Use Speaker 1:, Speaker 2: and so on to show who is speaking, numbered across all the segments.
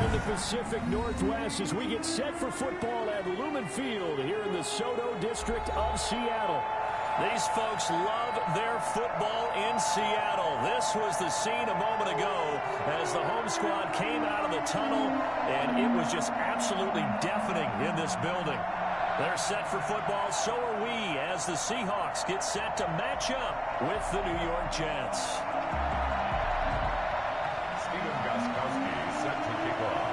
Speaker 1: in the Pacific Northwest as we get set for football at Lumen Field here in the Soto district of Seattle. These folks love their football in Seattle. This was the scene a moment ago as the home squad came out of the tunnel, and it was just absolutely deafening in this building. They're set for football, so are we, as the Seahawks get set to match up with the New York Jets.
Speaker 2: Set to kick off.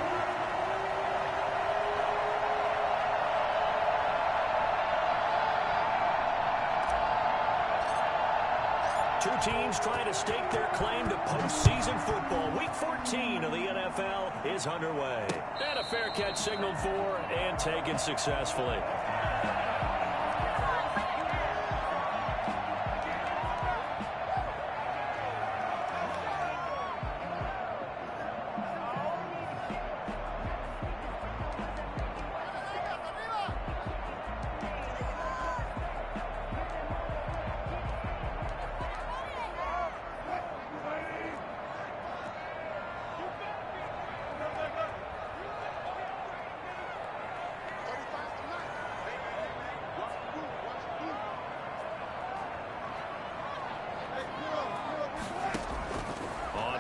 Speaker 1: Two teams trying to stake their claim to postseason football. Week 14 of the NFL is underway. And a fair catch signaled for and taken successfully.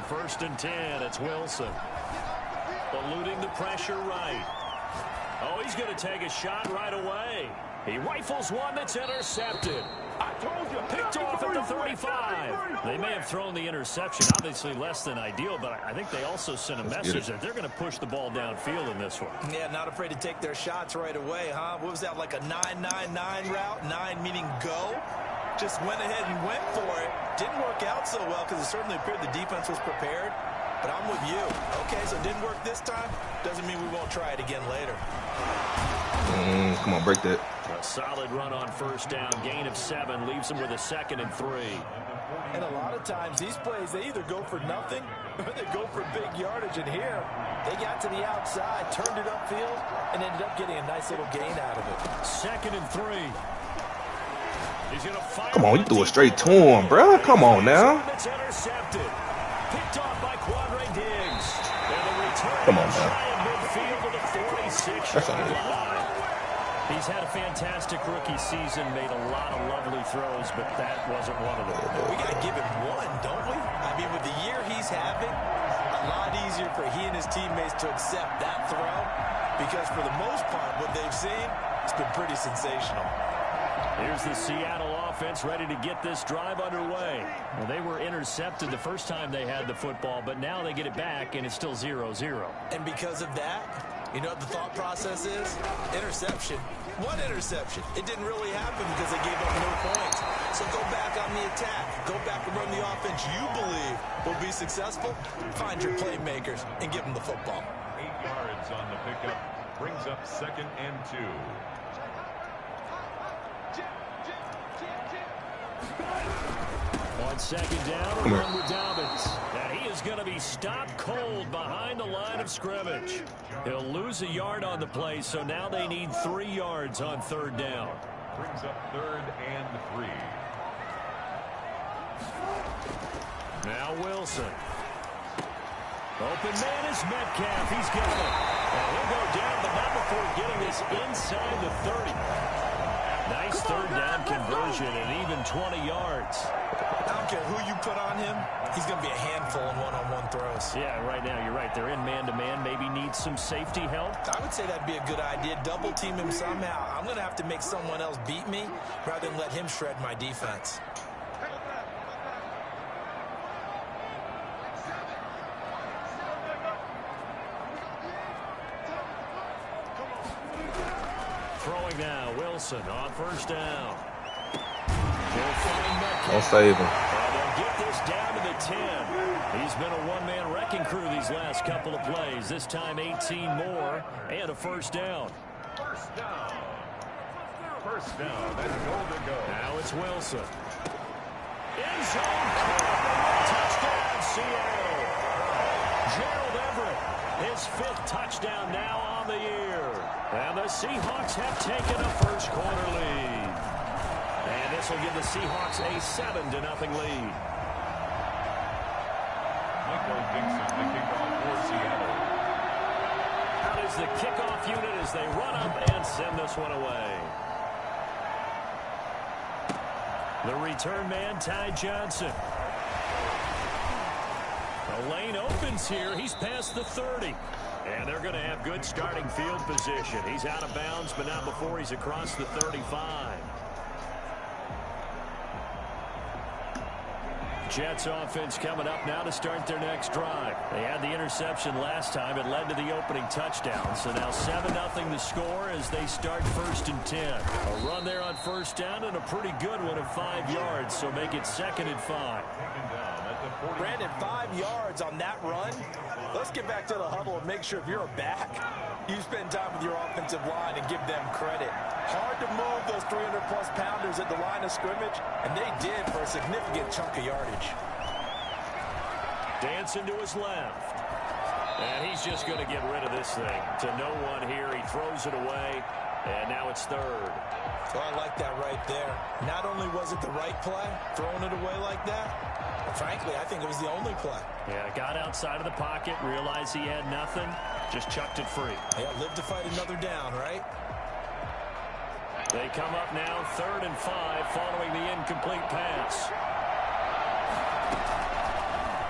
Speaker 1: First and 10, it's Wilson. Eluding the pressure right. Oh, he's going to take a shot right away. He rifles one that's intercepted.
Speaker 2: I told you.
Speaker 1: Picked off at the 35. They may have thrown the interception, obviously less than ideal, but I think they also sent a message that they're going to push the ball downfield in this one.
Speaker 3: Yeah, not afraid to take their shots right away, huh? What was that, like a 9-9-9 route? 9 meaning go? Just went ahead and went for it. Didn't work out so well because it certainly appeared the defense was prepared. But I'm with you. Okay, so it didn't work this time. Doesn't mean we won't try it again later.
Speaker 4: Come on, break that.
Speaker 1: A solid run on first down. Gain of 7 leaves them with a 2nd and 3.
Speaker 3: And a lot of times these plays, they either go for nothing or they go for big yardage. And here, they got to the outside, turned it upfield, and ended up getting a nice little gain out of it.
Speaker 1: 2nd and 3. He's gonna fire.
Speaker 4: Come on, you threw it straight to him, bro. Come on now.
Speaker 1: It's intercepted. Picked off by Quandre Diggs. And the return
Speaker 4: Come on, man.
Speaker 1: midfield to the 46-yard line. He's had a fantastic rookie season, made a lot of lovely throws, but that wasn't one of them.
Speaker 3: We got to give him one, don't we? I mean, with the year he's having, a lot easier for he and his teammates to accept that throw because for the most part, what they've seen, it's been pretty sensational.
Speaker 1: Here's the Seattle offense ready to get this drive underway. Well, they were intercepted the first time they had the football, but now they get it back, and it's still 0-0.
Speaker 3: And because of that, you know what the thought process is? Interception. One interception. It didn't really happen because they gave up no points. So go back on the attack. Go back and run the offense you believe will be successful. Find your playmakers and give them the football.
Speaker 2: 8 yards on the pickup. Brings up 2nd and 2.
Speaker 1: On 2nd down, run with Dobbins. And he is going to be stopped cold behind the line of scrimmage. He'll lose a yard on the play, so now they need 3 yards on 3rd down.
Speaker 2: Brings up 3rd and 3.
Speaker 1: Now Wilson. Open man is Metcalf. He's got it. And he'll go down, but not before getting this inside the 30. Nice 3rd down conversion and even 20 yards.
Speaker 3: I don't care who you put on him. He's going to be a handful in one-on-one throws.
Speaker 1: Yeah, right now you're right. They're in man-to-man. Maybe need some safety help.
Speaker 3: I would say that'd be a good idea. Double team him somehow. I'm going to have to make someone else beat me rather than let him shred my defense.
Speaker 1: Throwing now, Wilson on 1st down.
Speaker 4: Don't save him.
Speaker 1: And they'll get this down to the 10. He's been a one-man wrecking crew these last couple of plays. This time 18 more and a 1st down.
Speaker 2: First down. First down. That's goal to go.
Speaker 1: Now it's Wilson. End zone. Touchdown, Seattle. Gerald Everett, his 5th touchdown now on the year. And the Seahawks have taken a first-quarter lead. And this will give the Seahawks a 7-0 lead.
Speaker 2: Michael Dixon, the kickoff for Seattle.
Speaker 1: the kickoff unit as they run up and send this one away. The return man, Ty Johnson. The lane opens here. He's past the 30. And they're going to have good starting field position. He's out of bounds, but not before he's across the 35. Jets offense coming up now to start their next drive. They had the interception last time. It led to the opening touchdown. So now 7-0 the score as they start 1st and 10. A run there on 1st down and a pretty good one of 5 yards. So make it 2nd and 5.
Speaker 3: Brandon, 5 yards on that run. Let's get back to the huddle and make sure if you're a back, you spend time with your offensive line and give them credit. Hard to move those 300-plus pounders at the line of scrimmage, and they did for a significant chunk of yardage.
Speaker 1: Dancing to his left. And he's just going to get rid of this thing. To no one here. He throws it away, and now it's 3rd.
Speaker 3: So I like that right there. Not only was it the right play, throwing it away like that, but frankly, I think it was the only play.
Speaker 1: Yeah, got outside of the pocket, realized he had nothing, just chucked it free.
Speaker 3: Yeah, live to fight another down, right?
Speaker 1: They come up now 3rd and 5 following the incomplete pass.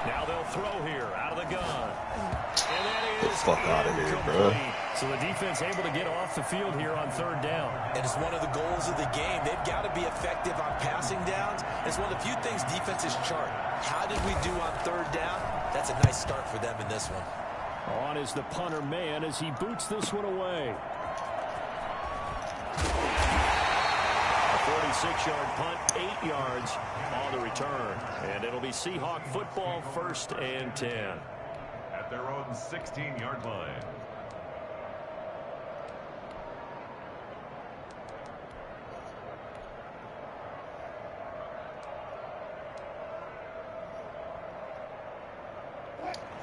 Speaker 1: Now they'll throw here out of the gun. And that is
Speaker 4: get the fuck out of here, bro.
Speaker 1: So the defense able to get off the field here on 3rd down.
Speaker 3: And it's one of the goals of the game. They've got to be effective on passing downs. It's one of the few things defenses chart. How did we do on 3rd down? That's a nice start for them in this one.
Speaker 1: On is the punter man as he boots this one away. A 46-yard punt, 8 yards on the return. And it'll be Seahawk football 1st and 10.
Speaker 2: At their own 16-yard line.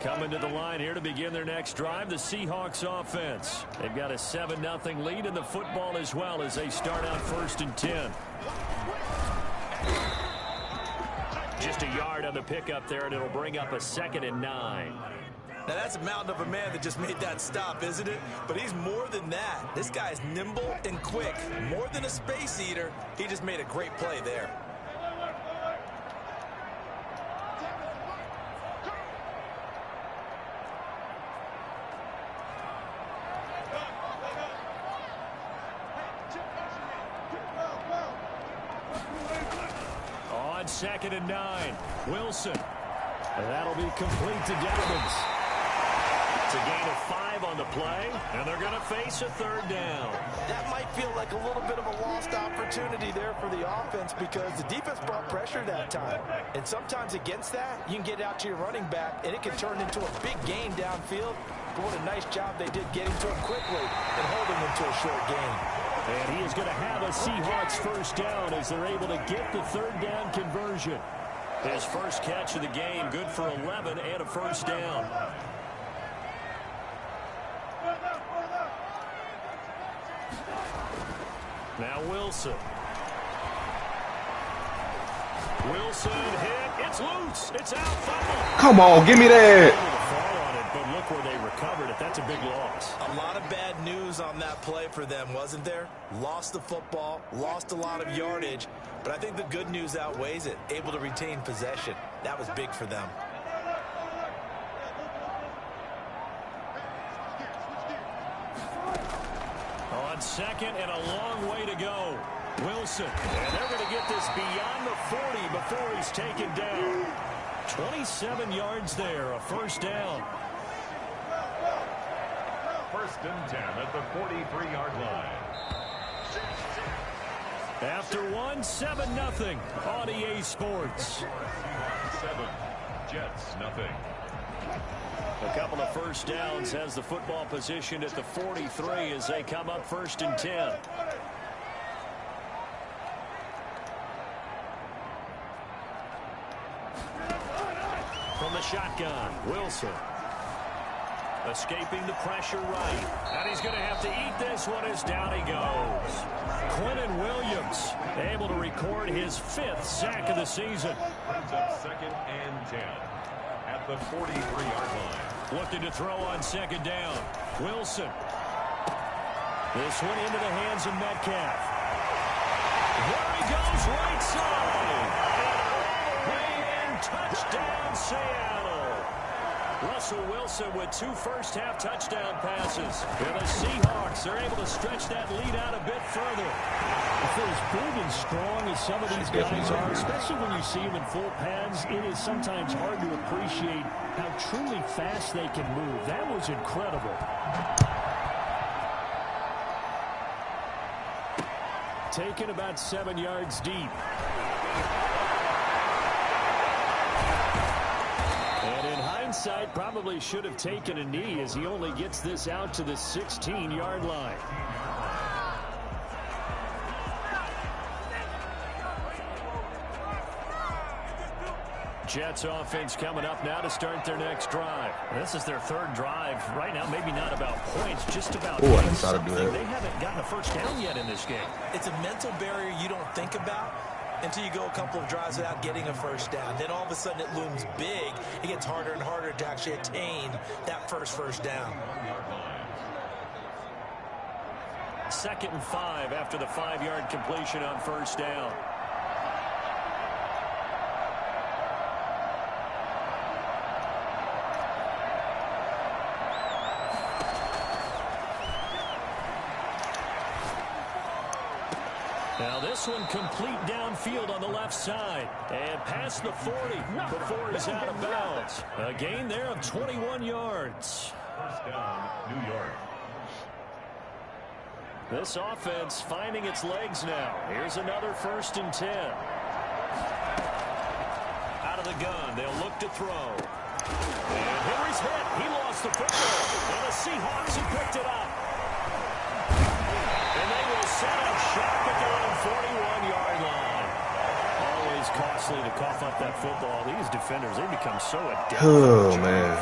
Speaker 1: Coming to the line here to begin their next drive, the Seahawks offense. They've got a 7-0 lead in the football as well as they start out 1st and 10. Just a yard on the pickup there, and it'll bring up a 2nd and 9.
Speaker 3: Now, that's a mountain of a man that just made that stop, isn't it? But he's more than that. This guy's nimble and quick. More than a space eater. He just made a great play there.
Speaker 1: On 2nd and 9, Wilson. And that'll be complete to Dobbins. It's a gain of 5 on the play, and they're going to face a 3rd down.
Speaker 3: That might feel like a little bit of a lost opportunity there for the offense because the defense brought pressure that time. And sometimes against that, you can get out to your running back, and it can turn into a big gain downfield. But what a nice job they did getting to him quickly and holding him to a short gain.
Speaker 1: And he is going to have a Seahawks 1st down as they're able to get the 3rd down conversion. His first catch of the game, good for 11 and a 1st down. Now Wilson. Wilson hit. It's loose. It's out. Fumble.
Speaker 4: Come on, give me that.
Speaker 1: Fall on it, but look where they recovered it. That's a big loss.
Speaker 3: A lot of bad news on that play for them, wasn't there? Lost the football, lost a lot of yardage, but I think the good news outweighs it. Able to retain possession. That was big for them.
Speaker 1: On 2nd and a long way to go. Wilson. And they're going to get this beyond the 40 before he's taken down. 27 yards there, a 1st down.
Speaker 2: 1st and 10 at the 43-yard line.
Speaker 1: After 7-0 on EA Sports.
Speaker 2: 7, Jets nothing.
Speaker 1: A couple of 1st downs has the football positioned at the 43 as they come up 1st and 10. From the shotgun, Wilson. Escaping the pressure right. And he's going to have to eat this one as down he goes. Quentin Williams able to record his 5th sack of the season.
Speaker 2: Brings up 2nd and 10 at the 43-yard line.
Speaker 1: looking to throw on second down. Wilson. This one into the hands of Metcalf. There he goes, right side. And all the way in, touchdown, Seattle. Russell Wilson with 2 first-half touchdown passes. And the Seahawks are able to stretch that lead out a bit further. For as big and strong as some of these guys are, especially when you see them in full pads, it is sometimes hard to appreciate how truly fast they can move. That was incredible. Taken about 7 yards deep. And in hindsight, probably should have taken a knee as he only gets this out to the 16-yard line. Jets offense coming up now to start their next drive. This is their 3rd drive. Right now, maybe not about points, just about something. They haven't gotten a first down yet in this game.
Speaker 3: It's a mental barrier you don't think about until you go a couple of drives without getting a first down. Then all of a sudden it looms big. It gets harder and harder to actually attain that first down.
Speaker 1: 2nd and 5 after the 5-yard completion on first down. Now this one complete downfield on the left side. And past the 40 before he's out of bounds. A gain there of 21 yards.
Speaker 2: First down, New York.
Speaker 1: This offense finding its legs now. Here's another 1st and 10. Out of the gun, they'll look to throw. And Henry's hit. He lost the football. And the Seahawks have picked it up. And they will set up shop at their own 41-yard line. Always costly to cough up that football. These defenders, they become so adept.
Speaker 4: Oh, man.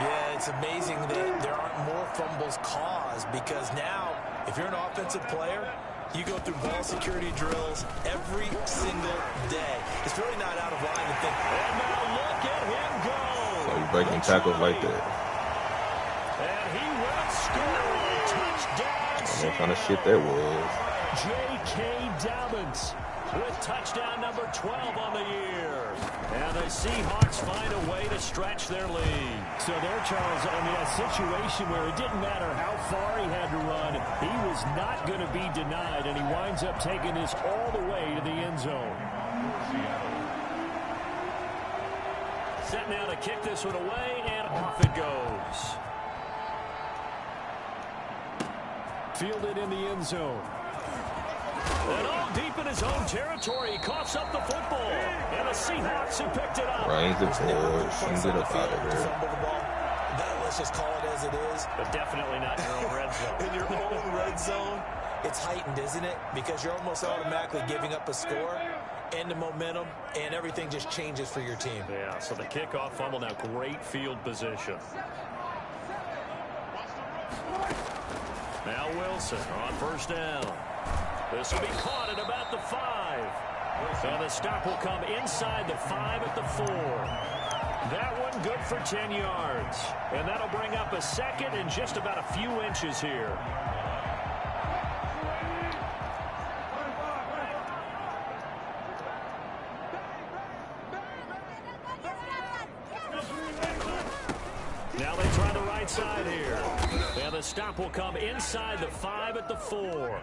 Speaker 3: Yeah, it's amazing that there aren't more fumbles caused because now, if you're an offensive player, you go through ball security drills every single day. It's really not out of line to think, and now look at him go.
Speaker 4: So he's breaking tackles like that.
Speaker 1: And he will score a touchdown.
Speaker 4: What kind of shit that was.
Speaker 1: J.K. Dobbins with touchdown number 12 on the year. And the Seahawks find a way to stretch their lead. So there, Charles, I mean, a situation where it didn't matter how far he had to run, he was not going to be denied, and he winds up taking this all the way to the end zone. Set now to kick this one away, and off it goes. Fielded in the end zone. And all deep in his own territory, he coughs up the football. And the Seahawks have picked it up.
Speaker 4: Rains the board, shouldn't get up out of there.
Speaker 3: Let's just call it as it is.
Speaker 1: But definitely not in your own red zone.
Speaker 3: In your own red zone, it's heightened, isn't it? Because you're almost automatically giving up a score and the momentum, and everything just changes for your team.
Speaker 1: Yeah, so the kickoff fumble, now great field position. Now Wilson on first down. This will be caught at about the 5. And the stop will come inside the 5 at the 4. That one good for 10 yards. And that'll bring up a 2nd and just about a few inches here. Now they try the right side here. And the stop will come inside the 5 at the 4.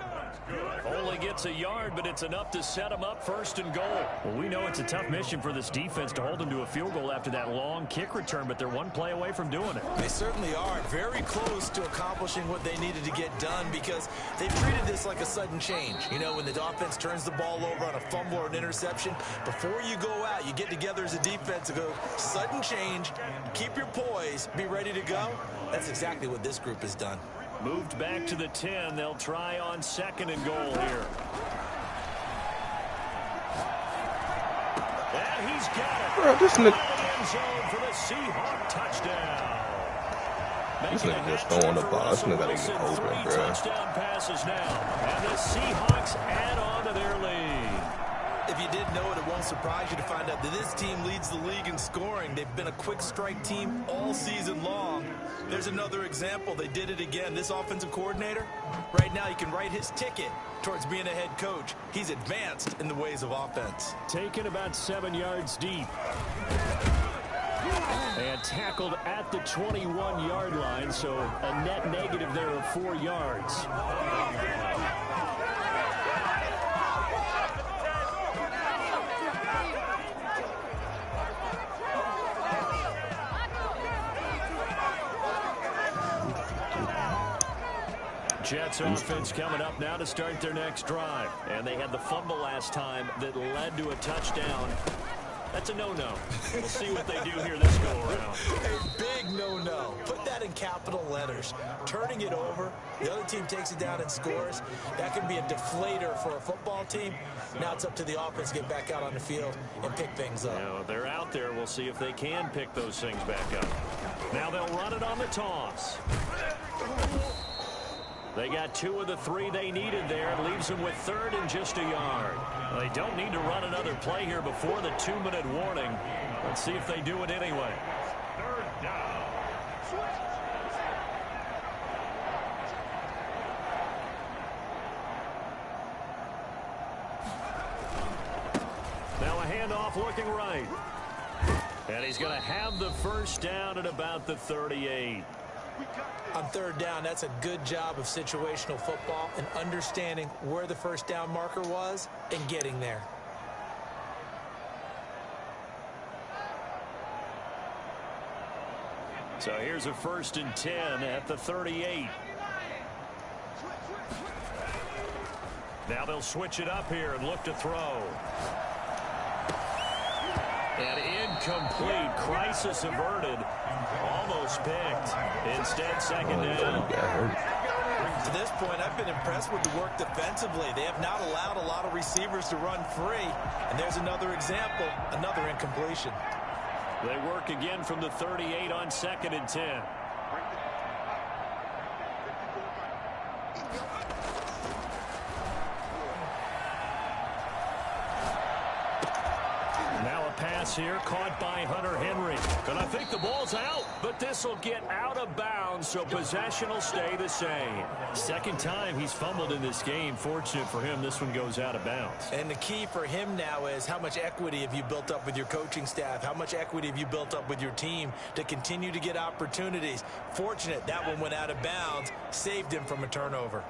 Speaker 1: Only gets a yard, but it's enough to set him up 1st and goal. Well, we know it's a tough mission for this defense to hold them to a field goal after that long kick return, but they're one play away from doing it.
Speaker 3: They certainly are. Very close to accomplishing what they needed to get done because they've treated this like a sudden change. You know, when the offense turns the ball over on a fumble or an interception, before you go out, you get together as a defense and go, sudden change, keep your poise, be ready to go. That's exactly what this group has done.
Speaker 1: Moved back to the 10. They'll try on 2nd and goal here. And he's got it.
Speaker 4: Bro, this nigga.
Speaker 1: End zone for the Seahawk touchdown.
Speaker 4: This nigga just throwing the ball. This nigga gotta get open, bro.
Speaker 1: Touchdown passes now. And the Seahawks add on to their lead.
Speaker 3: If you didn't know it, it won't surprise you to find out that this team leads the league in scoring. They've been a quick strike team all season long. There's another example. They did it again. This offensive coordinator, right now, he can write his ticket towards being a head coach. He's advanced in the ways of offense.
Speaker 1: Taken about 7 yards deep. And tackled at the 21-yard line, so a net negative there of 4 yards. Jets offense coming up now to start their next drive. And they had the fumble last time that led to a touchdown. That's a no-no. We'll see what they do here this go-around.
Speaker 3: A big no-no. Put that in capital letters. Turning it over, the other team takes it down and scores. That can be a deflator for a football team. Now it's up to the offense to get back out on the field and pick things up.
Speaker 1: Now, if they're out there, we'll see if they can pick those things back up. Now they'll run it on the toss. They got 2 of the 3 they needed there. It leaves them with 3rd and just a yard. They don't need to run another play here before the 2-minute warning. Let's see if they do it anyway.
Speaker 2: 3rd down.
Speaker 1: Now a handoff looking right. And he's going to have the first down at about the 38.
Speaker 3: On 3rd down, that's a good job of situational football and understanding where the first down marker was and getting there.
Speaker 1: So here's a 1st and 10 at the 38. Now they'll switch it up here and look to throw. And incomplete. Crisis averted. Almost picked. Instead, 2nd down.
Speaker 3: To this point, I've been impressed with the work defensively. They have not allowed a lot of receivers to run free. And there's another example, another incompletion.
Speaker 1: They work again from the 38 on 2nd and 10. Here caught by Hunter Henry. And I think the ball's out, but this will get out of bounds, so possession will stay the same. 2nd time he's fumbled in this game. Fortunate for him, this one goes out of bounds.
Speaker 3: And the key for him now is how much equity have you built up with your coaching staff? How much equity have you built up with your team to continue to get opportunities? Fortunate that one went out of bounds, saved him from a turnover.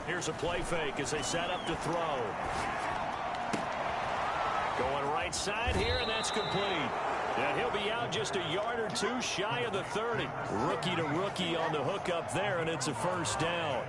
Speaker 1: Here's a play fake as they set up to throw. Going right side here, and that's complete. And he'll be out just a yard or 2 shy of the 30. Rookie to rookie on the hook up there, and it's a 1st down.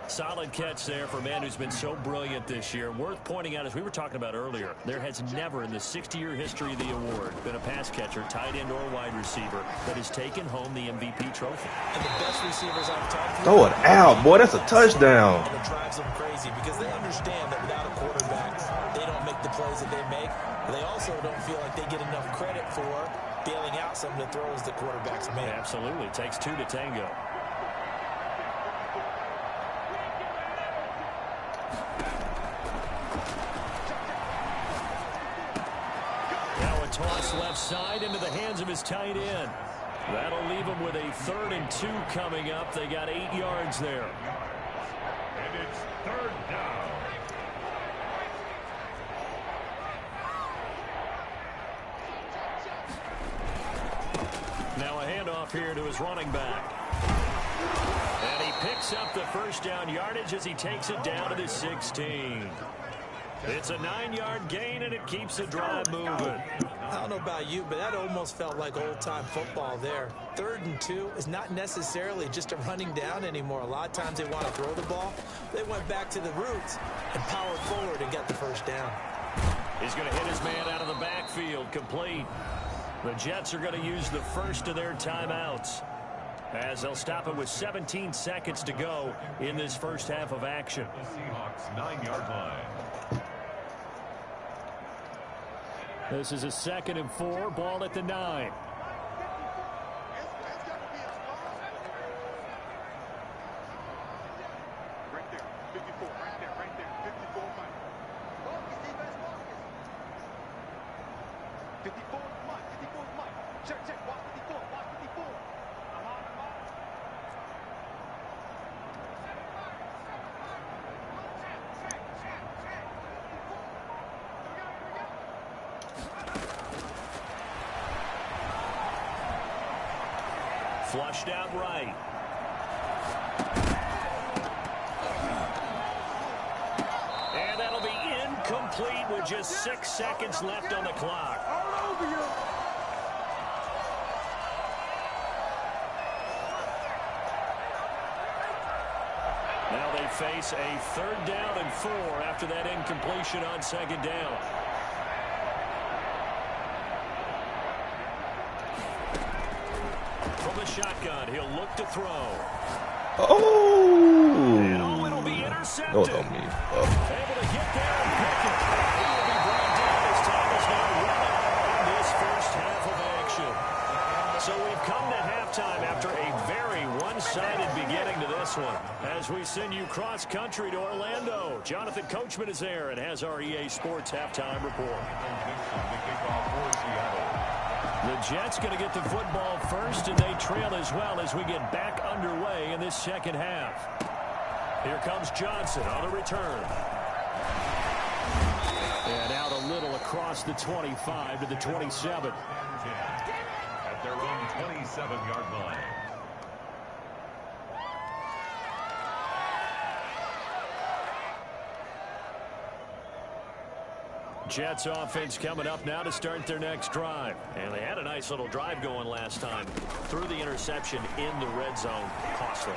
Speaker 1: Solid catch there for a man who's been so brilliant this year. Worth pointing out, as we were talking about earlier, there has never in the 60-year history of the award been a pass catcher, tight end, or wide receiver that has taken home the MVP trophy.
Speaker 3: And the best receivers I've talked to.
Speaker 4: Throw it out, boy. That's a touchdown.
Speaker 3: And it drives them crazy because they understand that without a quarterback, they don't make the plays that they make. They also don't feel like they get enough credit for bailing out some of the throws the quarterbacks make.
Speaker 1: Absolutely. It takes 2 to tango. Toss left side into the hands of his tight end. That'll leave him with a 3rd and 2 coming up. They got 8 yards there.
Speaker 2: And it's 3rd down.
Speaker 1: Now a handoff here to his running back. And he picks up the first down yardage as he takes it down to the 16. It's a 9-yard gain, and it keeps the drive moving.
Speaker 3: I don't know about you, but that almost felt like old-time football there. 3rd and 2 is not necessarily just a running down anymore. A lot of times they want to throw the ball. They went back to the roots and powered forward and got the first down.
Speaker 1: He's going to hit his man out of the backfield, complete. The Jets are going to use the first of their timeouts as they'll stop it with 17 seconds to go in this first half of action.
Speaker 2: The Seahawks 9-yard line.
Speaker 1: This is a 2nd and 4, ball at the 9. Flushed out right. And that'll be incomplete with just 6 seconds left on the clock. Now they face a 3rd down and 4 after that incompletion on 2nd down. From the shotgun, he'll look to throw.
Speaker 4: Oh!
Speaker 1: And it'll be intercepted.
Speaker 4: No, don't mean.
Speaker 1: Able to get there and pick it. He will be brought down as time is now running in this first half of action. So we've come to halftime after a very one-sided beginning to this one. As we send you cross-country to Orlando, Jonathan Coachman is there and has our EA Sports halftime report. The Jets going to get the football first, and they trail as well as we get back underway in this second half. Here comes Johnson on the return. And out a little across the 25 to the 27.
Speaker 2: At their own 27-yard line.
Speaker 1: Jets offense coming up now to start their next drive. And they had a nice little drive going last time. Threw the interception in the red zone. Costly.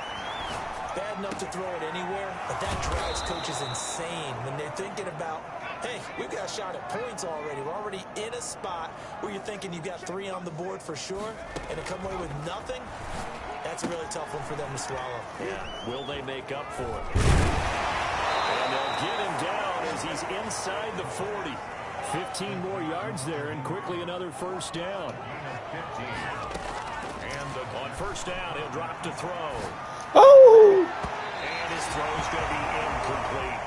Speaker 3: Bad enough to throw it anywhere, but that drives coaches insane when they're thinking about, hey, we've got a shot at points already. We're already in a spot where you're thinking you've got 3 on the board for sure, and to come away with nothing, that's a really tough one for them to swallow.
Speaker 1: Yeah, will they make up for it? And they'll get him down as he's inside the 40. 15 more yards there, and quickly another first down. And on first down, he'll drop to throw.
Speaker 4: Oh!
Speaker 1: And his throw's going to be incomplete.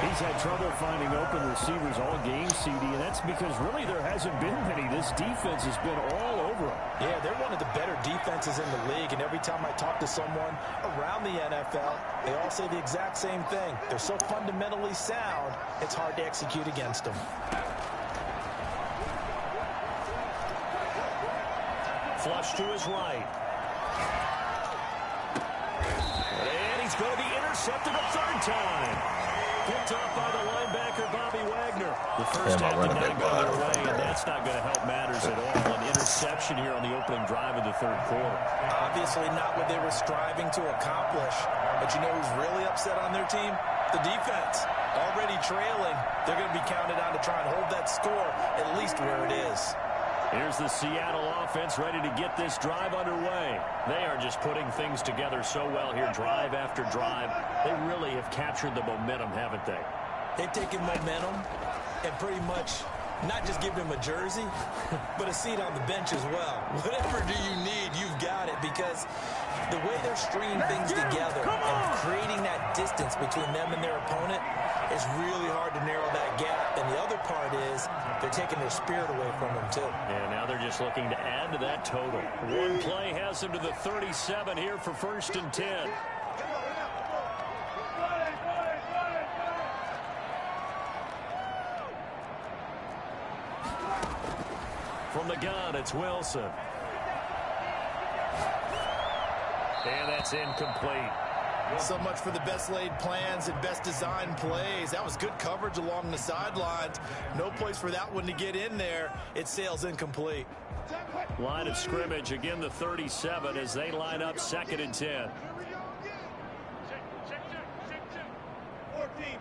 Speaker 5: He's had trouble finding open receivers all game, CD, and that's because really there hasn't been many. This defense has been all over him.
Speaker 3: Yeah, they're one of the better defenses in the league, and every time I talk to someone around the NFL, they all say the exact same thing. They're so fundamentally sound, it's hard to execute against them.
Speaker 1: Flush to his right. And he's going to be intercepted a 3rd time. Picked off by the linebacker, Bobby Wagner. The first half did not go their way, and that's not going to help matters at all. An interception here on the opening drive of the 3rd quarter.
Speaker 3: Obviously not what they were striving to accomplish. But you know who's really upset on their team? The defense. Already trailing. They're going to be counted on to try and hold that score at least where it is.
Speaker 1: Here's the Seattle offense ready to get this drive underway. They are just putting things together so well here, drive after drive. They really have captured the momentum, haven't they?
Speaker 3: They've taken momentum and pretty much not just given him a jersey, but a seat on the bench as well. Whatever do you need, you've got it, because the way they're stringing things together and creating that distance between them and their opponent is really hard to narrow that gap. And the other part is they're taking their spirit away from them, too.
Speaker 1: And now they're just looking to add to that total. One play has them to the 37 here for 1st and 10. From the gun, it's Wilson. And that's incomplete.
Speaker 3: So much for the best laid plans and best designed plays. That was good coverage along the sidelines. No place for that one to get in there. It sails incomplete.
Speaker 1: Line of scrimmage, again the 37 as they line up 2nd and 10.
Speaker 2: 14.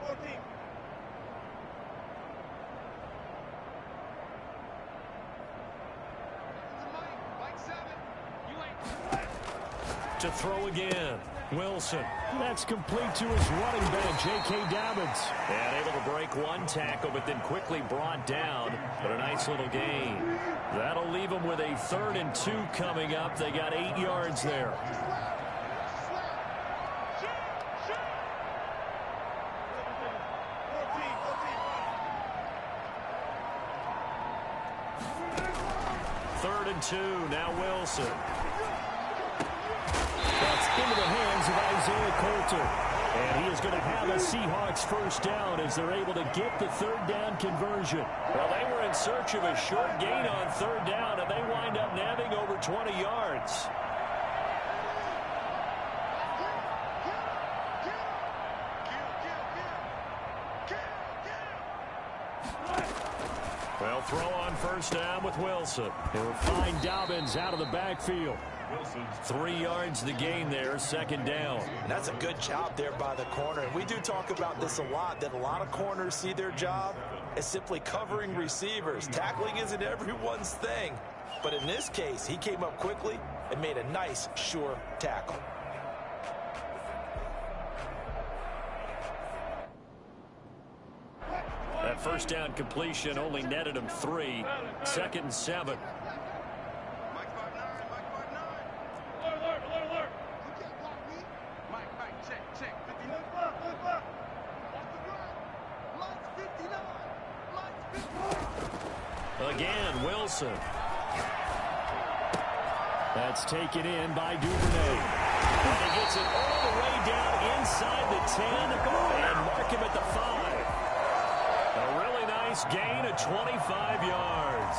Speaker 1: To throw again. Wilson.
Speaker 5: That's complete to his running back, J.K. Dobbins.
Speaker 1: And able to break one tackle, but then quickly brought down. But a nice little gain. That'll leave them with a 3rd and 2 coming up. They got 8 yards there. 3rd and 2. Now Wilson.
Speaker 5: That's into the hands of Isaiah Coulter. And he is going to have a Seahawks first down as they're able to get the 3rd down conversion.
Speaker 1: Well, they were in search of a short gain on 3rd down, and they wind up nabbing over 20 yards. Well, throw on first down with Wilson.
Speaker 5: They'll find Dobbins out of the backfield.
Speaker 1: 3 yards to gain there, 2nd down.
Speaker 3: And that's a good job there by the corner. And we do talk about this a lot, that a lot of corners see their job as simply covering receivers. Tackling isn't everyone's thing. But in this case, he came up quickly and made a nice, sure tackle.
Speaker 1: That first down completion only netted him 3. 2nd and 7. Again, Wilson.
Speaker 5: That's taken in by Duvernay.
Speaker 1: And he gets it all the way down inside the 10 and mark him at the 5. A really nice gain of 25 yards.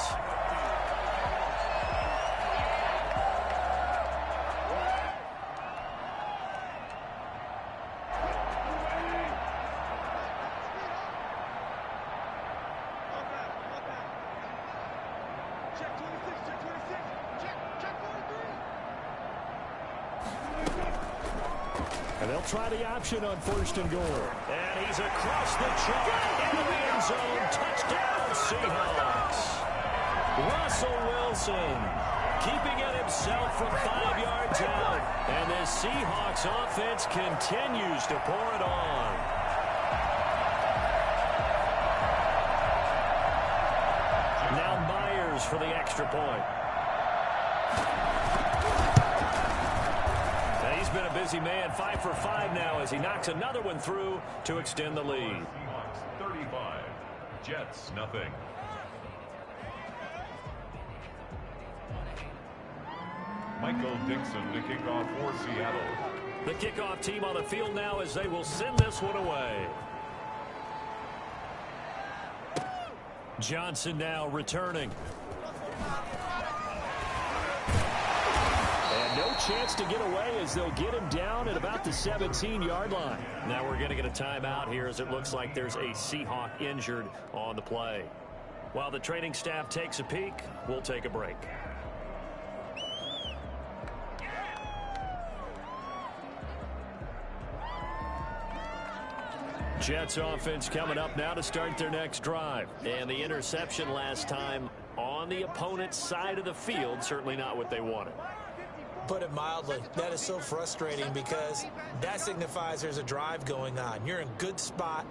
Speaker 5: And they'll try the option on 1st and goal.
Speaker 1: And he's across the chalk into the end zone. Touchdown, Seahawks. Russell Wilson keeping it himself from 5 yards out. And the Seahawks offense continues to pour it on. Now Myers for the extra point. He's been a busy man, 5 for 5 now as he knocks another one through to extend the lead.
Speaker 2: 35, Jets nothing. Michael Dixon to kick off for Seattle.
Speaker 1: The kickoff team on the field now as they will send this one away. Johnson now returning.
Speaker 5: No chance to get away as they'll get him down at about the 17-yard line.
Speaker 1: Now we're going to get a timeout here as it looks like there's a Seahawk injured on the play. While the training staff takes a peek, we'll take a break. Jets offense coming up now to start their next drive. And the interception last time on the opponent's side of the field, certainly not what they wanted.
Speaker 3: Put it mildly, that is so frustrating because that signifies there's a drive going on. You're in a good spot,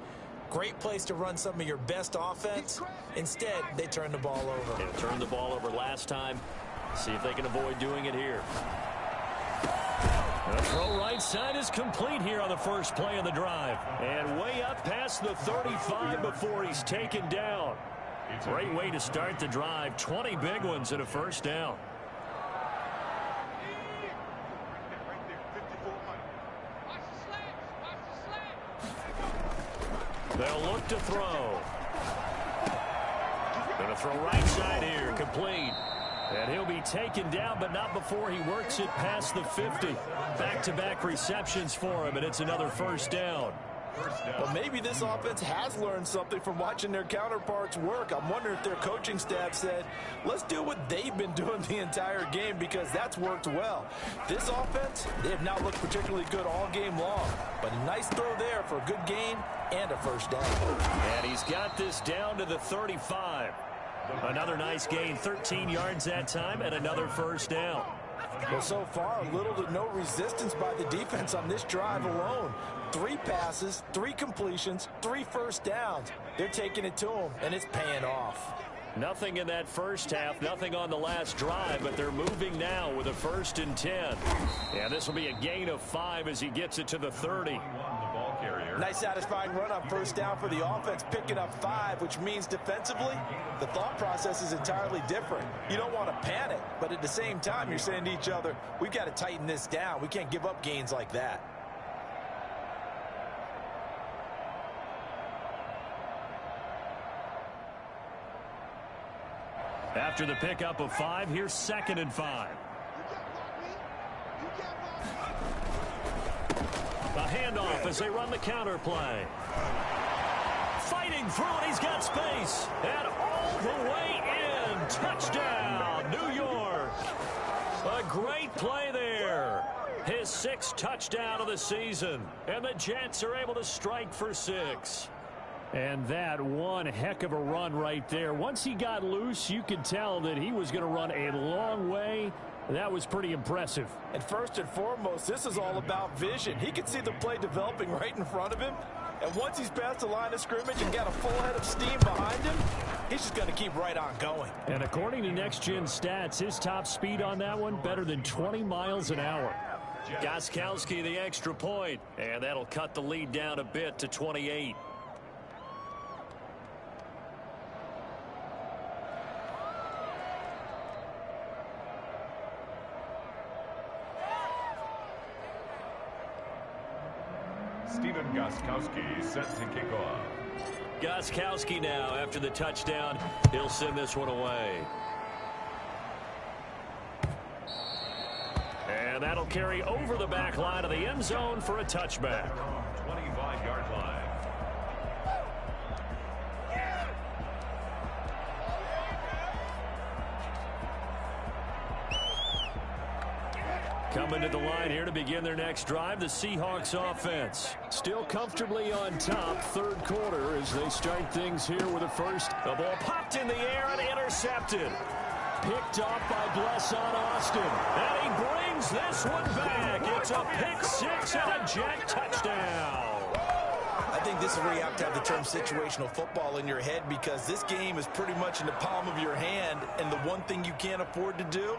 Speaker 3: great place to run some of your best offense. Instead, they turn the ball over.
Speaker 1: They turned the ball over last time. See if they can avoid doing it here. The throw right side is complete here on the first play of the drive. And way up past the 35 before he's taken down. Great way to start the drive. 20 big ones and a first down. They'll look to throw. Going to throw right side here, complete. And he'll be taken down, but not before he works it past the 50. Back-to-back receptions for him, and it's another first down.
Speaker 3: Well, maybe this offense has learned something from watching their counterparts work. I'm wondering if their coaching staff said, let's do what they've been doing the entire game because that's worked well. This offense, they have not looked particularly good all game long. But a nice throw there for a good gain and a first down.
Speaker 1: And he's got this down to the 35. Another nice gain, 13 yards that time, and another first down.
Speaker 3: Well, so far, little to no resistance by the defense on this drive alone. 3 passes, 3 completions, 3 first downs. They're taking it to them, and it's paying off.
Speaker 1: Nothing in that first half, nothing on the last drive, but they're moving now with a 1st and 10. Yeah, this will be a gain of 5 as he gets it to the 30.
Speaker 2: carrier.
Speaker 3: Nice satisfying run on first down for the offense, picking up 5, which means defensively, the thought process is entirely different. You don't want to panic, but at the same time, you're saying to each other, we've got to tighten this down. We can't give up gains like that.
Speaker 1: After the pickup of 5, here's 2nd and 5. A handoff as they run the counter play. Fighting through it, he's got space. And all the way in. Touchdown, New York. A great play there. His 6th touchdown of the season. And the Jets are able to strike for 6. And that one heck of a run right there. Once he got loose, you could tell that he was going to run a long way. That was pretty impressive.
Speaker 3: And first and foremost, this is all about vision. He could see the play developing right in front of him. And once he's past the line of scrimmage and got a full head of steam behind him, he's just going to keep right on going.
Speaker 1: And according to Next Gen Stats, his top speed on that one, better than 20 miles an hour. Gostkowski the extra point, and that'll cut the lead down a bit to 28.
Speaker 2: Stephen Gostkowski set to kick off.
Speaker 1: Gostkowski now after the touchdown. He'll send this one away. And that'll carry over the back line of the end zone for a touchback.
Speaker 2: 25-yard line.
Speaker 1: Coming to the line here to begin their next drive, the Seahawks offense. Still comfortably on top, 3rd quarter as they start things here with a first. The ball popped in the air and intercepted. Picked off by Blesson Austin. And he brings this one back. It's a pick 6 and a Jet touchdown.
Speaker 3: I think this is where you have to have the term situational football in your head, because this game is pretty much in the palm of your hand, and the one thing you can't afford to do,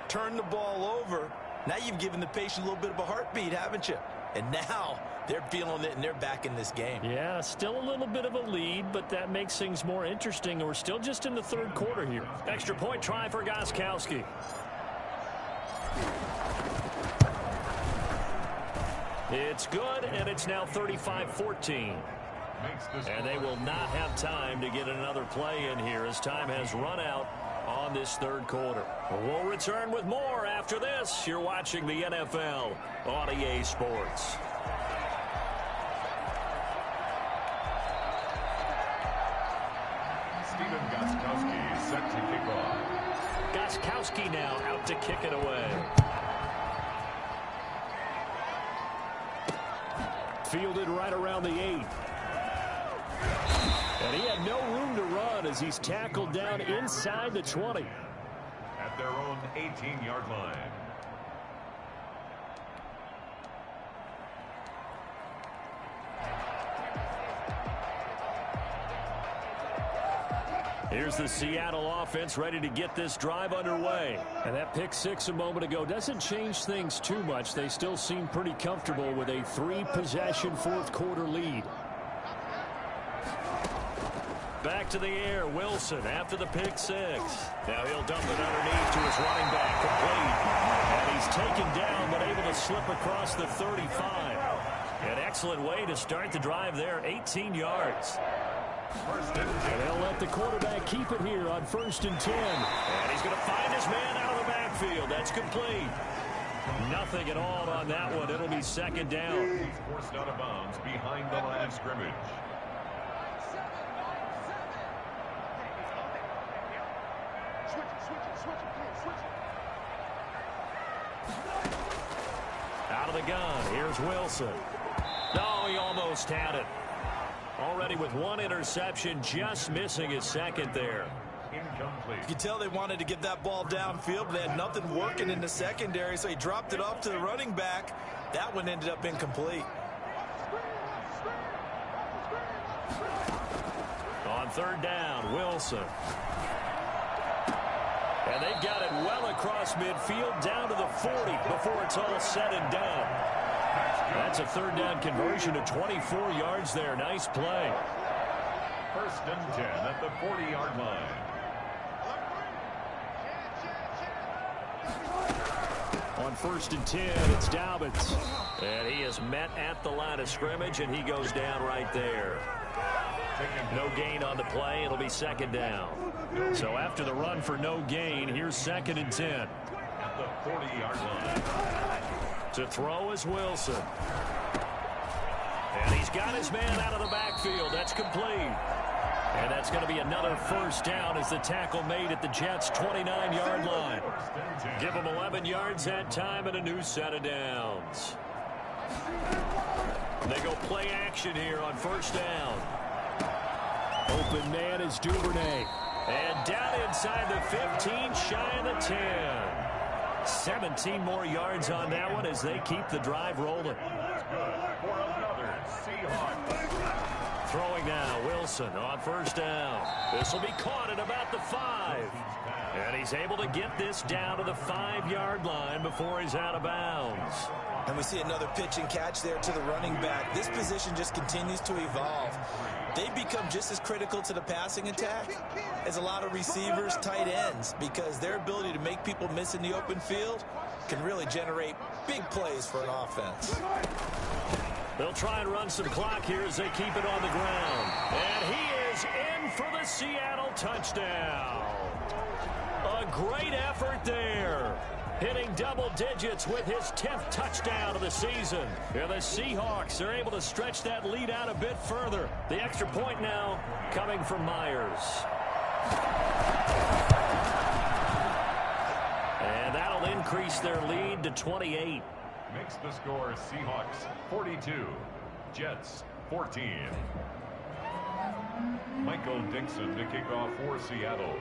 Speaker 3: turn the ball over. Now you've given the patient a little bit of a heartbeat, haven't you? And now they're feeling it, and they're back in this game.
Speaker 1: Yeah, still a little bit of a lead, but that makes things more interesting. We're still just in the 3rd quarter here. Extra point try for Gostkowski. It's good, and it's now 35-14. And they will not have time to get another play in here as time has run out on this 3rd quarter. We'll return with more after this. You're watching the NFL on EA Sports.
Speaker 2: Stephen Gostkowski is set to kick off.
Speaker 1: Gostkowski now out to kick it away. Fielded right around the 8. And he had no room to run as he's tackled down inside the 20.
Speaker 2: At their own 18-yard line.
Speaker 1: Here's the Seattle offense ready to get this drive underway. And that pick 6 a moment ago doesn't change things too much. They still seem pretty comfortable with a 3-possession 4th quarter lead. Back to the air, Wilson after the pick 6. Now he'll dump it underneath to his running back, complete. And he's taken down but able to slip across the 35. An excellent way to start the drive there, 18 yards. And they'll let the quarterback keep it here on 1st and 10. And he's going to find his man out of the backfield. That's complete. Nothing at all on that one. It'll be 2nd down.
Speaker 2: He's forced out of bounds behind the line of scrimmage.
Speaker 1: Out of the gun, here's Wilson. No, he almost had it. Already with 1 interception, just missing his 2nd there.
Speaker 2: Incomplete.
Speaker 3: You can tell they wanted to get that ball downfield, but they had nothing working in the secondary, so he dropped it off to the running back. That one ended up incomplete.
Speaker 1: On 3rd down, Wilson. And they've got it well across midfield down to the 40 before it's all said and done. That's a third down conversion to 24 yards there. Nice play.
Speaker 2: 1st and 10 at the 40-yard line.
Speaker 1: On 1st and 10, it's Dobbins. And he is met at the line of scrimmage, and he goes down right there. No gain on the play. It'll be 2nd down. So after the run for no gain, here's 2nd and 10.
Speaker 2: At the 40-yard line.
Speaker 1: To throw is Wilson. And he's got his man out of the backfield. That's complete. And that's going to be another 1st down as the tackle made at the Jets' 29-yard line. Give them 11 yards that time and a new set of downs. They go play action here on 1st down. Open man is Duvernay. And down inside the 15, shy of the 10. 17 more yards on that one as they keep the drive rolling.
Speaker 2: For another Seahawks.
Speaker 1: Throwing now, Wilson on 1st down. This will be caught at about the 5. And he's able to get this down to the 5-yard line before he's out of bounds.
Speaker 3: And we see another pitch and catch there to the running back. This position just continues to evolve. They become just as critical to the passing attack as a lot of receivers, tight ends, because their ability to make people miss in the open field can really generate big plays for an offense.
Speaker 1: They'll try and run some clock here as they keep it on the ground. And he is in for the Seattle touchdown. A great effort there. Hitting double digits with his 10th touchdown of the season. And the Seahawks are able to stretch that lead out a bit further. The extra point now coming from Myers. And that'll increase their lead to 28.
Speaker 2: Makes the score Seahawks 42, Jets 14. Michael Dixon to kick off for Seattle.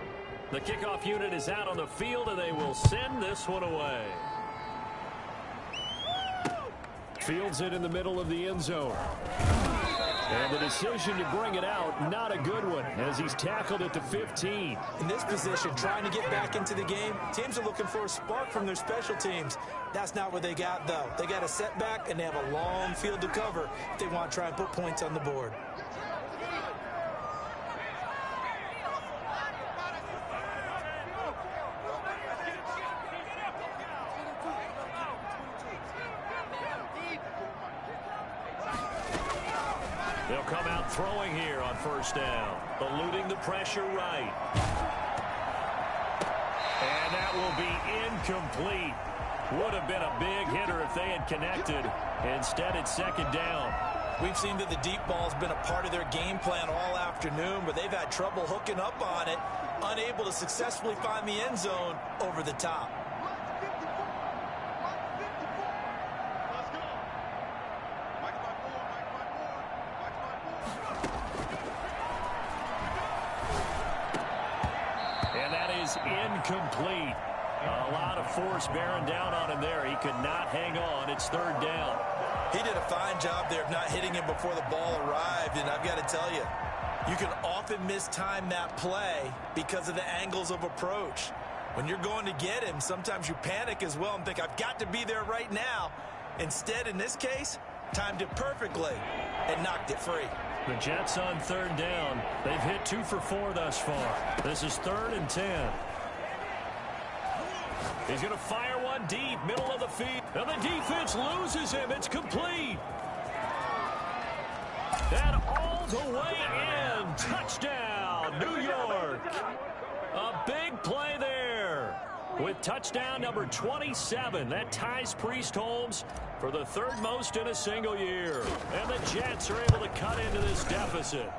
Speaker 1: The kickoff unit is out on the field, and they will send this one away. Fields it in the middle of the end zone. And the decision to bring it out, not a good one, as he's tackled at the 15.
Speaker 3: In this position, trying to get back into the game, teams are looking for a spark from their special teams. That's not what they got, though. They got a setback, and they have a long field to cover if they want to try and put points on the board.
Speaker 1: They'll come out throwing here on 1st down. Eluding the pressure right. And that will be incomplete. Would have been a big hitter if they had connected. Instead, it's 2nd down.
Speaker 3: We've seen that the deep ball's been a part of their game plan all afternoon, but they've had trouble hooking up on it, unable to successfully find the end zone over the top.
Speaker 1: Incomplete. A lot of force bearing down on him there. He could not hang on. It's 3rd down.
Speaker 3: He did a fine job there of not hitting him before the ball arrived, and I've got to tell you, you can often mistime that play because of the angles of approach. When you're going to get him, sometimes you panic as well and think, I've got to be there right now. Instead, in this case, timed it perfectly and knocked it free.
Speaker 1: The Jets on 3rd down. They've hit 2 for 4 thus far. This is 3rd and 10. He's going to fire one deep, middle of the field. And the defense loses him. It's complete. And all the way in. Touchdown, New York. A big play there. With touchdown number 27, that ties Priest Holmes for the 3rd most in a single year. And the Jets are able to cut into this deficit.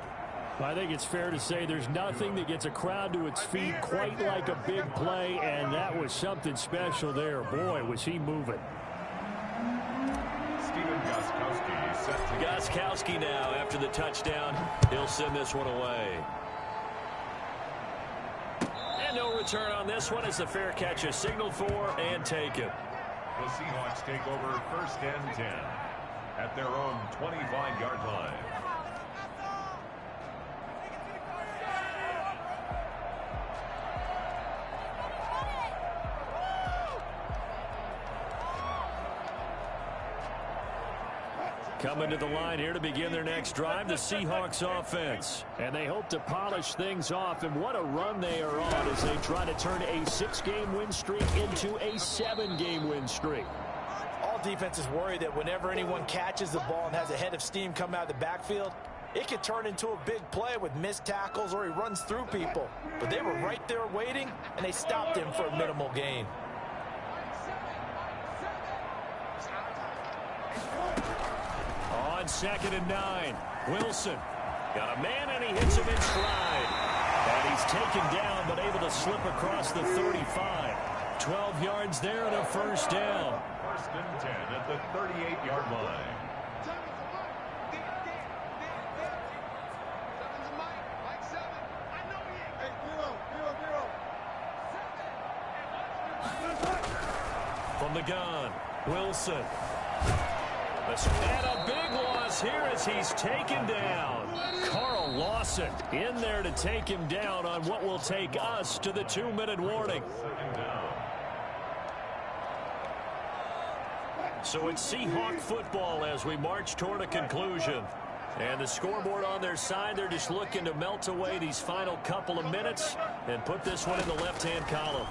Speaker 5: I think it's fair to say there's nothing that gets a crowd to its feet quite like a big play, and that was something special there. Boy, was he moving.
Speaker 2: Steven Gostkowski set to
Speaker 1: Gostkowski now after the touchdown. He'll send this one away. And no return on this one as the fair catch is signaled for and taken.
Speaker 2: The Seahawks take over 1st and 10 at their own 25-yard line.
Speaker 1: Coming to the line here to begin their next drive, the Seahawks offense.
Speaker 5: And they hope to polish things off, and what a run they are on as they try to turn a 6-game win streak into a 7-game win streak.
Speaker 3: All defenses worry that whenever anyone catches the ball and has a head of steam come out of the backfield, it could turn into a big play with missed tackles or he runs through people. But they were right there waiting, and they stopped him for a minimal gain.
Speaker 1: On 2nd and 9, Wilson got a man, and he hits him in stride. And he's taken down, but able to slip across the 35. 12 yards there and a first down.
Speaker 2: 1st and 10 at the 38-yard line.
Speaker 1: From the gun, Wilson. And a big loss here as he's taken down. Carl Lawson in there to take him down on what will take us to the 2-minute warning. So it's Seahawk football as we march toward a conclusion. And the scoreboard on their side, they're just looking to melt away these final couple of minutes and put this one in the left-hand column.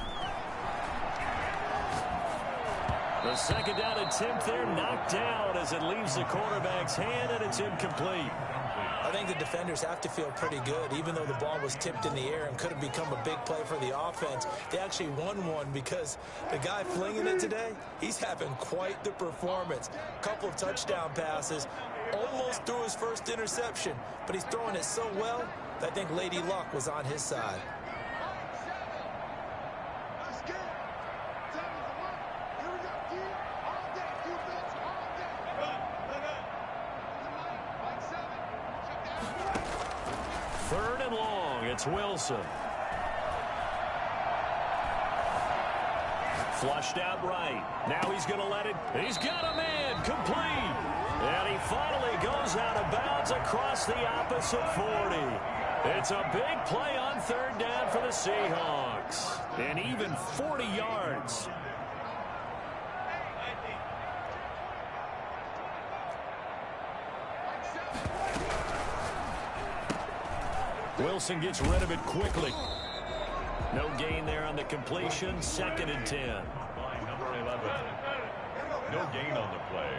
Speaker 1: The 2nd down attempt there knocked down as it leaves the quarterback's hand, and it's incomplete.
Speaker 3: I think the defenders have to feel pretty good. Even though the ball was tipped in the air and could have become a big play for the offense, they actually won one because the guy flinging it today, he's having quite the performance. Couple of touchdown passes, almost threw his first interception, but he's throwing it so well that I think Lady Luck was on his side.
Speaker 1: It's Wilson. Flushed out right. Now he's going to let it. He's got a man complete. And he finally goes out of bounds across the opposite 40. It's a big play on 3rd down for the Seahawks. And even 40 yards. Wilson gets rid of it quickly. No gain there on the completion. 2nd and 10.
Speaker 2: Number 11. No gain on the play.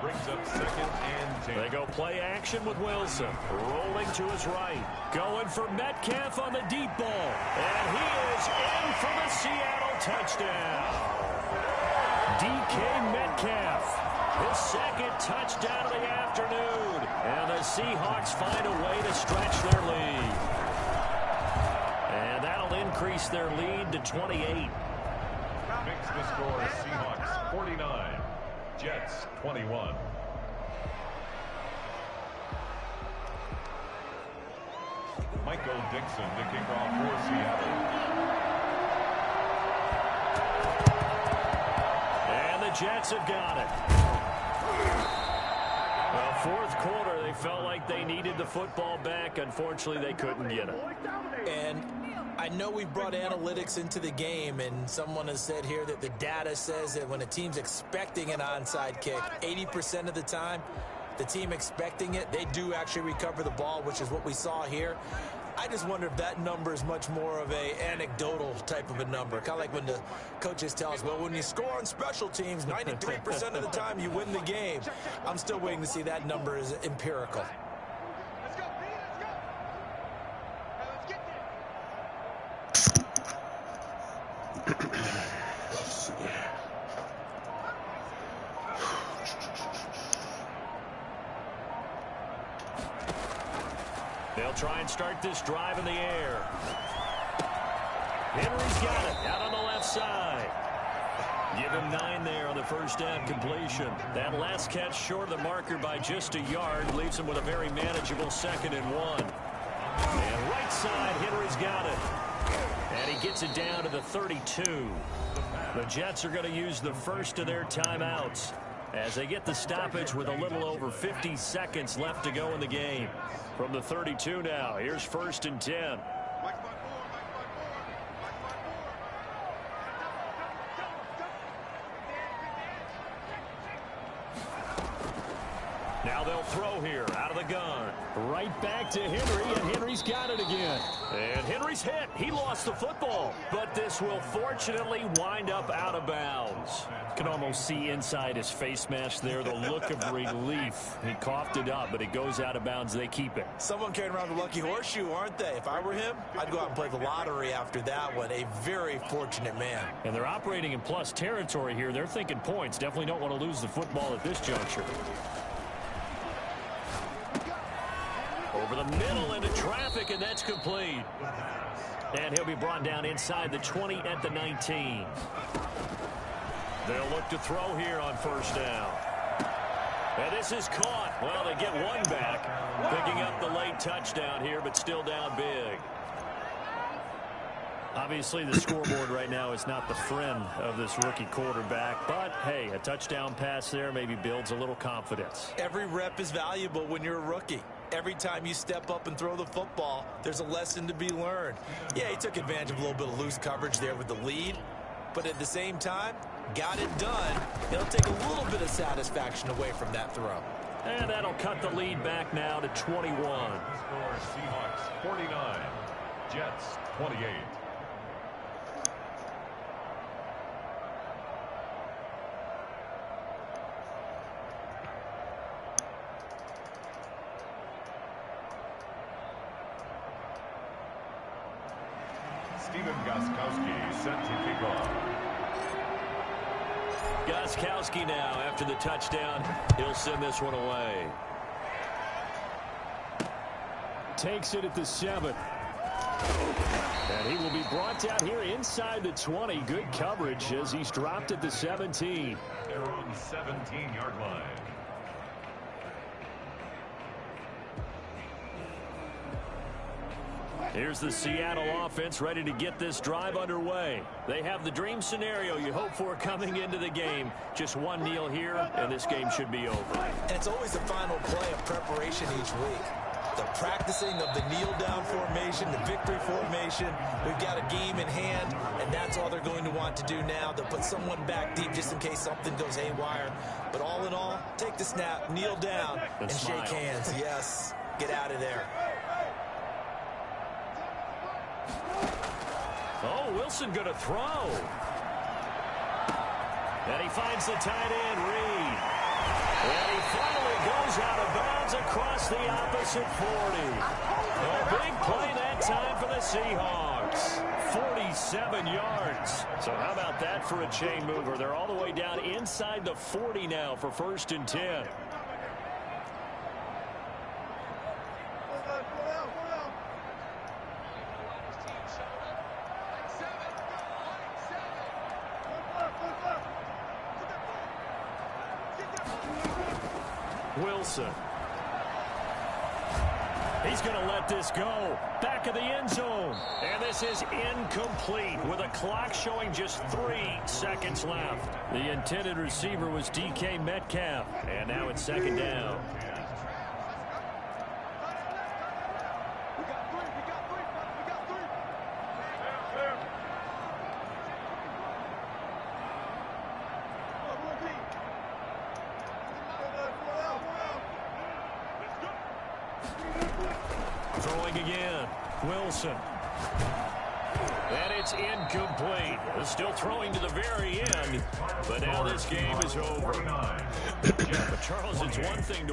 Speaker 2: Brings up 2nd and 10.
Speaker 1: They go play action with Wilson. Rolling to his right. Going for Metcalf on the deep ball. And he is in for the Seattle touchdown. DK Metcalf. His 2nd touchdown of the afternoon. And the Seahawks find a way to stretch their lead. And that'll increase their lead to 28.
Speaker 2: Makes the score Seahawks 49, Jets 21. Michael Dixon to kick off for Seattle.
Speaker 1: And the Jets have got it. Well, 4th quarter, they felt like they needed the football back. Unfortunately, they couldn't get it.
Speaker 3: And I know we've brought analytics into the game, and someone has said here that the data says that when a team's expecting an onside kick, 80% of the time, the team expecting it, they do actually recover the ball, which is what we saw here. I just wonder if that number is much more of a anecdotal type of a number. Kind of like when the coaches tell us, well, when you score on special teams, 93% of the time you win the game. I'm still waiting to see that number is empirical.
Speaker 1: They'll try and start this drive in the air. Henry's got it out on the left side. Give him 9 there on the 1st down completion. That last catch short of the marker by just a yard leaves him with a very manageable 2nd and 1. And right side, Henry's got it. And he gets it down to the 32. The Jets are going to use the first of their timeouts as they get the stoppage with a little over 50 seconds left to go in the game. From the 32 now, here's 1st and 10. Now they'll throw here out of the gun.
Speaker 5: Right back to Henry, and Henry's got it again.
Speaker 1: And Henry's hit. He lost the football. But this will fortunately wind up out of bounds.
Speaker 5: Can almost see inside his face mask there the look of relief. He coughed it up, but it goes out of bounds. They keep it.
Speaker 3: Someone carrying around the lucky horseshoe, aren't they? If I were him, I'd go out and play the lottery after that one. A very fortunate man.
Speaker 5: And they're operating in plus territory here. They're thinking points. Definitely don't want to lose the football at this juncture.
Speaker 1: Over the middle into traffic, and that's complete.
Speaker 5: And he'll be brought down inside the 20 at the 19.
Speaker 1: They'll look to throw here on first down. And this is caught. Well, they get one back. Picking up the late touchdown here, but still down big.
Speaker 5: Obviously, the scoreboard right now is not the friend of this rookie quarterback. But, hey, a touchdown pass there maybe builds a little confidence.
Speaker 3: Every rep is valuable when you're a rookie. Every time you step up and throw the football, there's a lesson to be learned. Yeah, he took advantage of a little bit of loose coverage there with the lead. But at the same time, got it done. It'll take a little bit of satisfaction away from that throw.
Speaker 1: And that'll cut the lead back now to 21.
Speaker 2: Score Seahawks 49, Jets 28. Stephen Gostkowski set to kick off.
Speaker 1: Gostkowski now after the touchdown. He'll send this one away.
Speaker 5: Takes it at the 7. And he will be brought down here inside the 20. Good coverage as he's dropped at the 17.
Speaker 2: Their own 17-yard line.
Speaker 1: Here's the Seattle offense ready to get this drive underway. They have the dream scenario you hope for coming into the game. Just one kneel here, and this game should be over.
Speaker 3: And it's always the final play of preparation each week. The practicing of the kneel-down formation, the victory formation. We've got a game in hand, and that's all they're going to want to do now. They'll put someone back deep just in case something goes haywire. But all in all, take the snap, kneel down, and shake hands. Yes, get out of there.
Speaker 1: Oh, Wilson going to throw. And he finds the tight end, Reed. And he finally goes out of bounds across the opposite 40. A big play that time for the Seahawks. 47 yards. So how about that for a chain mover? They're all the way down inside the 40 now for 1st and 10. Wilson. He's going to let this go. Back of the end zone. And this is incomplete with a clock showing just 3 seconds left.
Speaker 5: The intended receiver was DK Metcalf. And now it's 2nd down.
Speaker 1: Throwing again. Wilson. And it's incomplete. Still throwing to the very end. But now this game is over. But Charles, it's one thing to